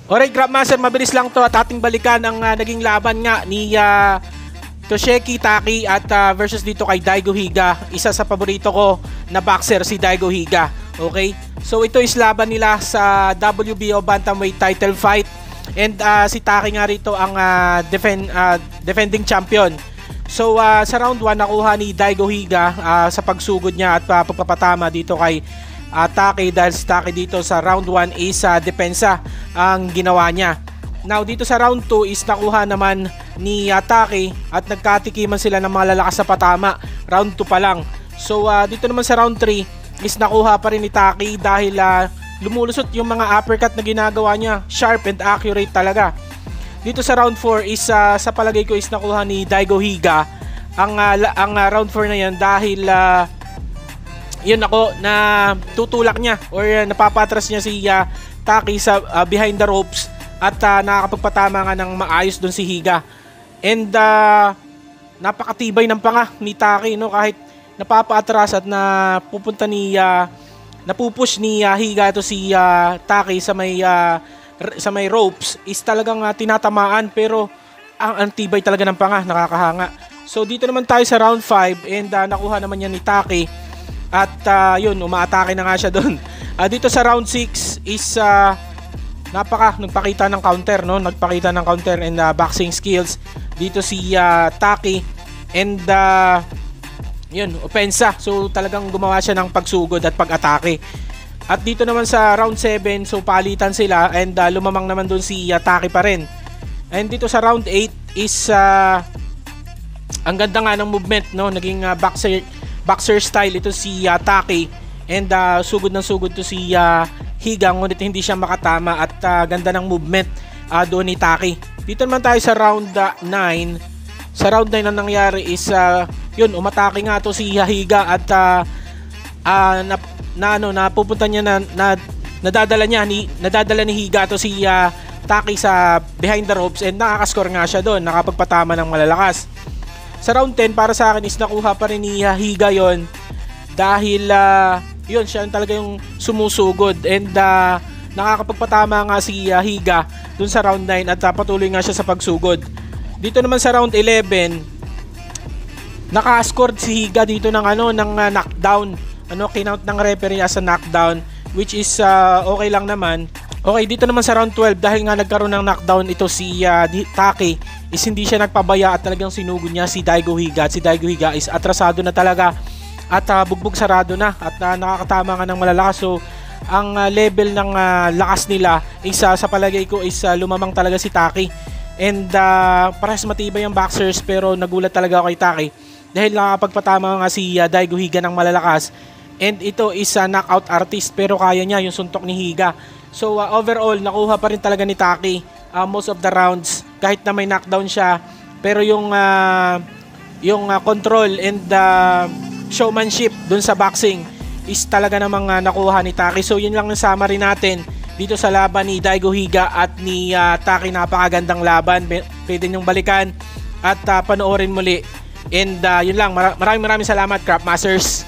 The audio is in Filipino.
Alright, Grandmaster, mabilis lang to at ating balikan ang naging laban nga ni Toshiki Taki at versus dito kay Daigo Higa. Isa sa paborito ko na boxer, si Daigo Higa. Okay? So ito is laban nila sa WBO Bantamweight title fight. And si Taki nga rito ang defending champion. So sa round 1 nakuha ni Daigo Higa sa pagsugod niya at pagpapatama dito kay Taki, dahil si Taki dito sa round 1 is depensa ang ginawa niya. Now dito sa round 2 is nakuha naman ni Taki at nagkatikiman sila ng mga lalakas na patama round 2 pa lang. So dito naman sa round 3 is nakuha pa rin ni Taki dahil lumulusot yung mga uppercut na ginagawa niya, sharp and accurate talaga. Dito sa round 4 is sa palagay ko is nakuha ni Daigo Higa ang round 4 na yan dahil yun ako na tutulak niya or napapatras niya si Taki sa behind the ropes at nakakapagpatama nga ng maayos doon si Higa. And napakatibay ng panga ni Taki, no, kahit napapaatras at napupunta ni napupush ni Higa to si Taki sa may ropes is talagang tinatamaan, pero ang tibay talaga ng panga, nakakahanga. So dito naman tayo sa round 5 and nakuha naman yan ni Taki. At yun, umaatake na nga siya doon. Dito sa round 6 is nagpakita ng counter, no? Nagpakita ng counter and boxing skills dito si Taki. And yun, opensa. So talagang gumawa siya ng pagsugod at pag-atake. At dito naman sa round 7, so palitan sila and lumamang naman doon si Taki pa rin. And dito sa round 8 is ang ganda nga ng movement, no? Naging boxer style ito si Taki and sugod ng sugod to si Higa, ngunit hindi siya makatama at ganda ng movement doon ni Taki. Dito naman tayo sa round 9. Sa round 9 ang nangyari is yun, umatake nga to si Higa at napupunta niya nadadala ni Higa to si Taki sa behind the ropes and nakakascore nga siya doon, nakapagpatama ng malalakas. Sa round 10 para sa akin is nakuha pa rin ni Higa yon dahil yun, siya talaga yung sumusugod and nakakapagpatama nga si Higa dun sa round 9 at patuloy nga siya sa pagsugod. Dito naman sa round 11 naka-score si Higa dito ng knockdown, kinount ng referee as a knockdown, which is okay lang naman. Okay, dito naman sa round 12 dahil nga nagkaroon ng knockdown ito si Taki is hindi siya nagpabaya at talagang sinugod niya si Daigo Higa. At si Daigo Higa is atrasado na talaga at bugbog sarado na at nakakatama nga ng malalakas. So ang level ng lakas nila is sa palagay ko is lumamang talaga si Taki. And parehas matibay ang boxers, pero nagulat talaga ako kay Taki dahil nakakapagpatama nga si Daigo Higa ng malalakas. And ito is knockout artist, pero kaya niya yung suntok ni Higa. So overall nakuha pa rin talaga ni Taki most of the rounds kahit na may knockdown siya, pero yung control and showmanship dun sa boxing is talaga namang nakuha ni Taki. So yun lang ang summary natin dito sa laban ni Daigo Higa at ni Taki. Napakagandang laban, pwede nyong balikan at panoorin muli. And yun lang, maraming salamat, Craft Masters.